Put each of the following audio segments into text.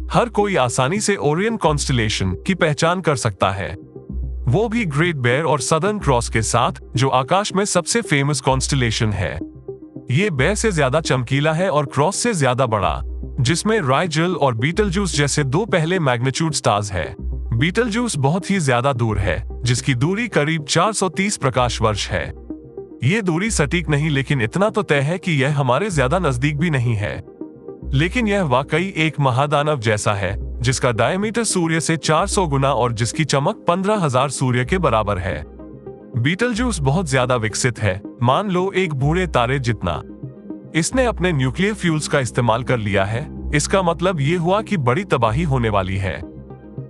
हर कोई आसानी से ओरियन कॉन्स्टलेशन की पहचान कर सकता है, वो भी ग्रेट बेयर और सदर्न क्रॉस के साथ, जो आकाश में सबसे फेमस कॉन्स्टलेशन है। ये बेयर से ज्यादा चमकीला है और क्रॉस से ज्यादा बड़ा, जिसमें राइजल और बीटलजूस जैसे दो पहले मैग्नीट्यूड स्टार्स है। बीटलजूस बहुत ही ज्यादा दूर है, जिसकी दूरी करीब 430 प्रकाश वर्ष है। ये दूरी सटीक नहीं, लेकिन इतना तो तय है कि यह हमारे ज्यादा नजदीक भी नहीं है। लेकिन यह वाकई एक महादानव जैसा है, जिसका डायमीटर सूर्य से 400 गुना और जिसकी चमक 15,000 सूर्य के बराबर है। बीटलजूस बहुत ज्यादा विकसित है, मान लो एक बूढ़े तारे जितना। इसने अपने न्यूक्लियर फ्यूल्स का इस्तेमाल कर लिया है। इसका मतलब ये हुआ कि बड़ी तबाही होने वाली है।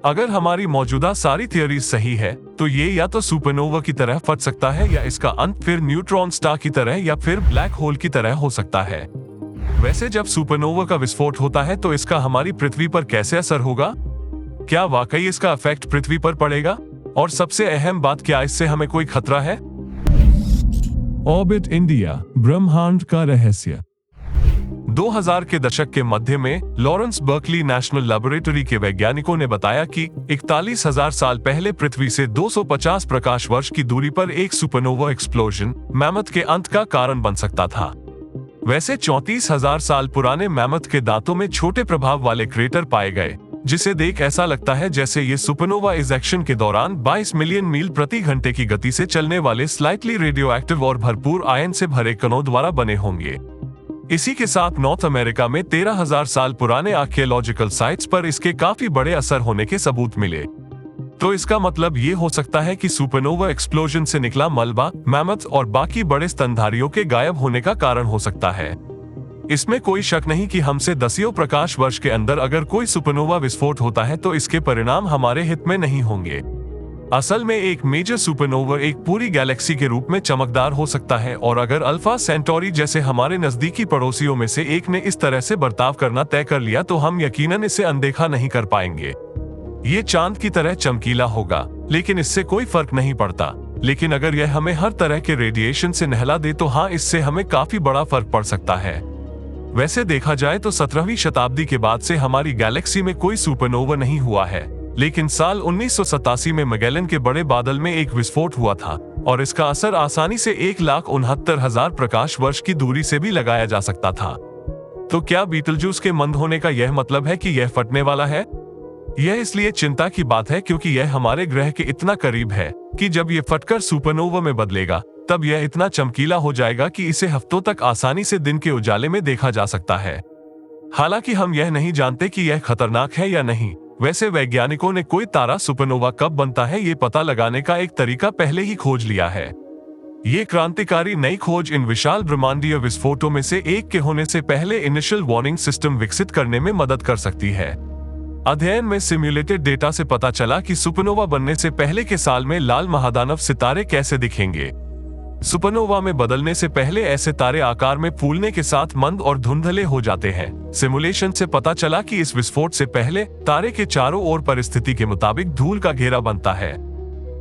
अगर हमारी मौजूदा सारी थियोरीज सही है, तो ये या तो सुपरनोवा की तरह फट सकता है, या इसका अंत फिर न्यूट्रॉन स्टार की तरह या फिर ब्लैक होल की तरह हो सकता है। वैसे जब सुपरनोवा का विस्फोट होता है तो इसका हमारी पृथ्वी पर कैसे असर होगा? क्या वाकई इसका इफेक्ट पृथ्वी पर पड़ेगा? और सबसे अहम बात, क्या इससे हमें कोई खतरा है? ऑर्बिट इंडिया, ब्रह्मांड का रहस्य। 2000 के दशक के मध्य में लॉरेंस बर्कली नेशनल लैबोरेटरी के वैज्ञानिकों ने बताया कि 41,000 साल पहले पृथ्वी से 250 प्रकाश वर्ष की दूरी पर एक सुपरनोवा एक्सप्लोजन मैमथ के अंत का कारण बन सकता था। वैसे 34,000 साल पुराने मैमथ के दांतों में छोटे प्रभाव वाले क्रेटर पाए गए, जिसे देख ऐसा लगता है जैसे ये सुपरनोवा इजेक्शन के दौरान 22 मिलियन मील प्रति घंटे की गति से चलने वाले स्लाइटली रेडियोएक्टिव और भरपूर आयन से भरे कणों द्वारा बने होंगे। इसी के साथ नॉर्थ अमेरिका में 13,000 साल पुराने आर्कियोलॉजिकल साइट्स पर इसके काफी बड़े असर होने के सबूत मिले। तो इसका मतलब ये हो सकता है कि सुपरनोवा एक्सप्लोजन से निकला मलबा मैमथ और बाकी बड़े स्तनधारियों के गायब होने का कारण हो सकता है। इसमें कोई शक नहीं कि हमसे दसियों प्रकाश वर्ष के अंदर अगर कोई सुपरनोवा विस्फोट होता है तो इसके परिणाम हमारे हित में नहीं होंगे। असल में एक मेजर सुपरनोवा एक पूरी गैलेक्सी के रूप में चमकदार हो सकता है, और अगर अल्फा सेंटोरी जैसे हमारे नजदीकी पड़ोसियों में से एक ने इस तरह से बर्ताव करना तय कर लिया तो हम यकीनन इसे अनदेखा नहीं कर पाएंगे। ये चांद की तरह चमकीला होगा, लेकिन इससे कोई फर्क नहीं पड़ता। लेकिन अगर यह हमें हर तरह के रेडिएशन से नहला दे तो हाँ, इससे हमें काफी बड़ा फर्क पड़ सकता है। वैसे देखा जाए तो 17वीं शताब्दी के बाद से हमारी गैलेक्सी में कोई सुपरनोवा नहीं हुआ है, लेकिन साल 1987 में मैगेलन के बड़े बादल में एक विस्फोट हुआ था, और इसका असर आसानी से 1,69,000 प्रकाश वर्ष की दूरी से भी लगाया जा सकता था। तो क्या बीटलजूस के मंद होने का यह मतलब है कि यह फटने वाला है? यह इसलिए चिंता की बात है क्योंकि यह हमारे ग्रह के इतना करीब है कि जब यह फटकर सुपरनोवा में बदलेगा तब यह इतना चमकीला हो जाएगा कि इसे हफ्तों तक आसानी से दिन के उजाले में देखा जा सकता है। हालांकि हम यह नहीं जानते कि यह खतरनाक है या नहीं। वैसे वैज्ञानिकों ने कोई तारा सुपरनोवा कब बनता है ये पता लगाने का एक तरीका पहले ही खोज लिया है। ये क्रांतिकारी नई खोज इन विशाल ब्रह्मांडीय विस्फोटों में से एक के होने से पहले इनिशियल वार्निंग सिस्टम विकसित करने में मदद कर सकती है। अध्ययन में सिम्युलेटेड डेटा से पता चला कि सुपरनोवा बनने से पहले के साल में लाल महादानव सितारे कैसे दिखेंगे। सुपरनोवा में बदलने से पहले ऐसे तारे आकार में फूलने के साथ मंद और धुंधले हो जाते हैं। सिमुलेशन से पता चला कि इस विस्फोट से पहले तारे के चारों ओर परिस्थिति के मुताबिक धूल का घेरा बनता है,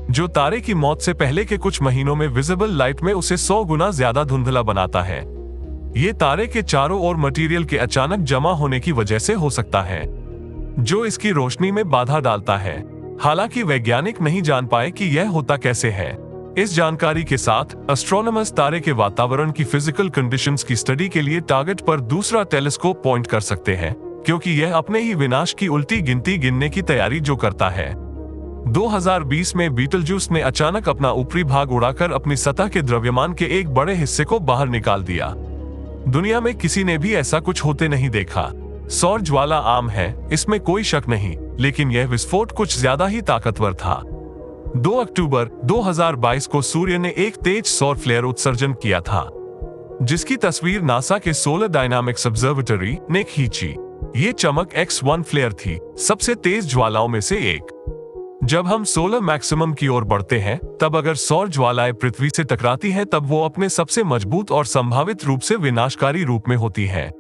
जो तारे की मौत से पहले के कुछ महीनों में विजिबल लाइट में उसे 100 गुना ज्यादा धुंधला बनाता है। ये तारे के चारों ओर मटेरियल के अचानक जमा होने की वजह से हो सकता है, जो इसकी रोशनी में बाधा डालता है। हालांकि वैज्ञानिक नहीं जान पाए कि यह होता कैसे है। इस जानकारी के साथ एस्ट्रोनॉमर्स तारे के वातावरण की फिजिकल कंडीशंस की स्टडी के लिए टारगेट पर दूसरा टेलीस्कोप पॉइंट कर सकते हैं, क्योंकि यह अपने ही विनाश की उल्टी गिनती गिनने की तैयारी जो करता है। 2020 में बीटलजूस ने अचानक अपना ऊपरी भाग उड़ाकर अपनी सतह के द्रव्यमान के एक बड़े हिस्से को बाहर निकाल दिया। दुनिया में किसी ने भी ऐसा कुछ होते नहीं देखा। सौर ज्वाला आम है, इसमें कोई शक नहीं, लेकिन यह विस्फोट कुछ ज्यादा ही ताकतवर था। 2 अक्टूबर 2022 को सूर्य ने एक तेज सौर फ्लेयर उत्सर्जन किया था, जिसकी तस्वीर नासा के सोलर डायनामिक्स ऑब्जर्वेटरी ने खींची। ये चमक X1 फ्लेयर थी, सबसे तेज ज्वालाओं में से एक। जब हम सोलर मैक्सिमम की ओर बढ़ते हैं, तब अगर सौर ज्वालाएं पृथ्वी से टकराती हैं, तब वो अपने सबसे मजबूत और संभावित रूप से विनाशकारी रूप में होती हैं।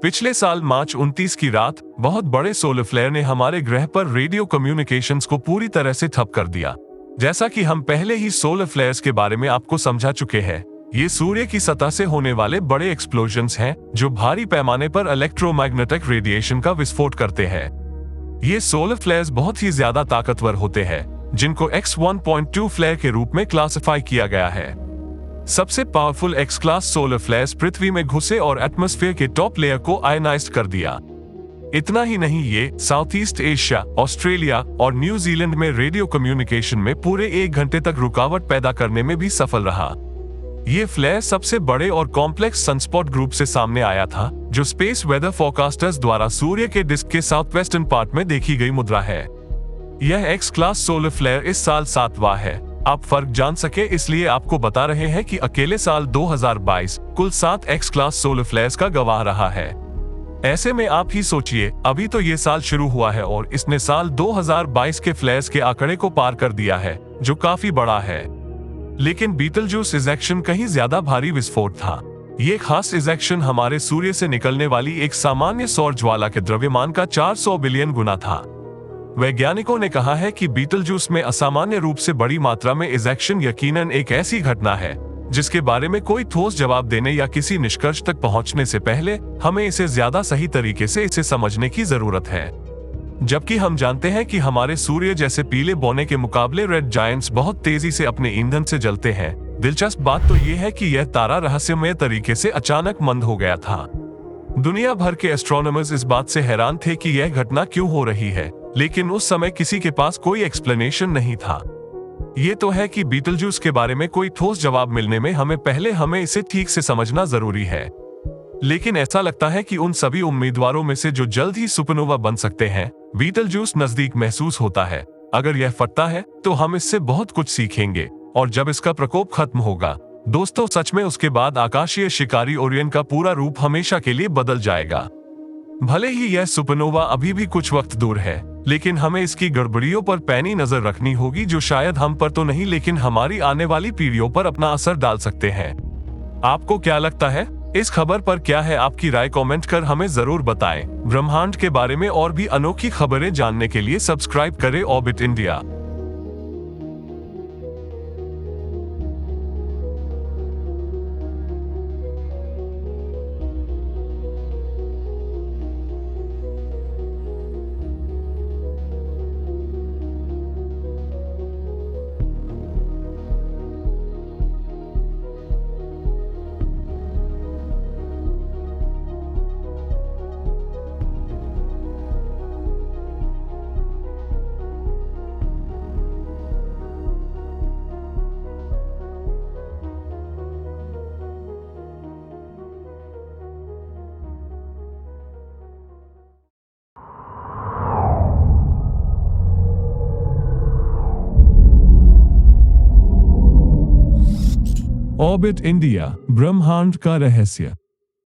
पिछले साल मार्च 29 की रात बहुत बड़े सोलर फ्लेयर ने हमारे ग्रह पर रेडियो कम्युनिकेशंस को पूरी तरह से ठप कर दिया। जैसा कि हम पहले ही सोलर फ्लेयर्स के बारे में आपको समझा चुके हैं, ये सूर्य की सतह से होने वाले बड़े एक्सप्लोजन्स हैं जो भारी पैमाने पर इलेक्ट्रोमैग्नेटिक रेडिएशन का विस्फोट करते हैं। ये सोलर फ्लेयर्स बहुत ही ज्यादा ताकतवर होते हैं, जिनको X1.2 फ्लेयर के रूप में क्लासिफाई किया गया है। सबसे powerful X class solar flares पृथ्वी में घुसे और एटमॉस्फेयर के टॉप लेयर को आयनाइज्ड कर दिया। इतना ही नहीं, ये साउथ ईस्ट एशिया, ऑस्ट्रेलिया और न्यूजीलैंड में रेडियो कम्युनिकेशन में पूरे 1 घंटे तक रुकावट पैदा करने में भी सफल रहा। ये फ्लेयर सबसे बड़े और कॉम्प्लेक्स सनस्पॉट ग्रुप से सामने आया था, जो स्पेस वेदर फोरकास्टर्स द्वारा सूर्य के डिस्क के साउथ वेस्टर्न पार्ट में देखी गई मुद्रा है। यह X क्लास सोलर फ्लेयर इस साल 7वां है। आप फर्क जान सके इसलिए आपको बता रहे हैं कि अकेले साल 2022 कुल 7 X क्लास सोलर फ्लेयर्स का गवाह रहा है। ऐसे में आप ही सोचिए, अभी तो ये साल शुरू हुआ है और इसने साल 2022 के फ्लेयर्स के आंकड़े को पार कर दिया है, जो काफी बड़ा है। लेकिन बीटलजूस इजेक्शन कहीं ज्यादा भारी विस्फोट था। ये खास इजेक्शन हमारे सूर्य से निकलने वाली एक सामान्य सौर ज्वाला के द्रव्यमान का 400 बिलियन गुना था। वैज्ञानिकों ने कहा है कि बीटलजूस में असामान्य रूप से बड़ी मात्रा में इजेक्शन यकीनन एक ऐसी घटना है जिसके बारे में कोई ठोस जवाब देने या किसी निष्कर्ष तक पहुंचने से पहले हमें इसे ज्यादा सही तरीके से इसे समझने की जरूरत है। जबकि हम जानते हैं कि हमारे सूर्य जैसे पीले बौने के मुकाबले रेड जायंट्स बहुत तेजी से अपने ईंधन से जलते हैं, दिलचस्प बात तो ये है कि यह तारा रहस्यमय तरीके से अचानक मंद हो गया था। दुनिया भर के एस्ट्रोनॉमर्स इस बात से हैरान थे कि यह घटना क्यों हो रही है, लेकिन उस समय किसी के पास कोई एक्सप्लेनेशन नहीं था। ये तो है कि बीटलजूस के बारे में कोई ठोस जवाब मिलने में हमें इसे ठीक से समझना जरूरी है। लेकिन ऐसा लगता है कि उन सभी उम्मीदवारों में से जो जल्द ही सुपरनोवा बन सकते हैं, बीटलजूस नजदीक महसूस होता है। अगर यह फटता है तो हम इससे बहुत कुछ सीखेंगे, और जब इसका प्रकोप खत्म होगा दोस्तों, सच में उसके बाद आकाशीय शिकारी ओरियन का पूरा रूप हमेशा के लिए बदल जाएगा। भले ही यह सुपरनोवा अभी भी कुछ वक्त दूर है, लेकिन हमें इसकी गड़बड़ियों पर पैनी नजर रखनी होगी, जो शायद हम पर तो नहीं लेकिन हमारी आने वाली पीढ़ियों पर अपना असर डाल सकते हैं। आपको क्या लगता है? इस खबर पर क्या है आपकी राय? कमेंट कर हमें जरूर बताएं। ब्रह्मांड के बारे में और भी अनोखी खबरें जानने के लिए सब्सक्राइब करें ऑर्बिट इंडिया। ऑर्बिट इंडिया, ब्रह्मांड का रहस्य।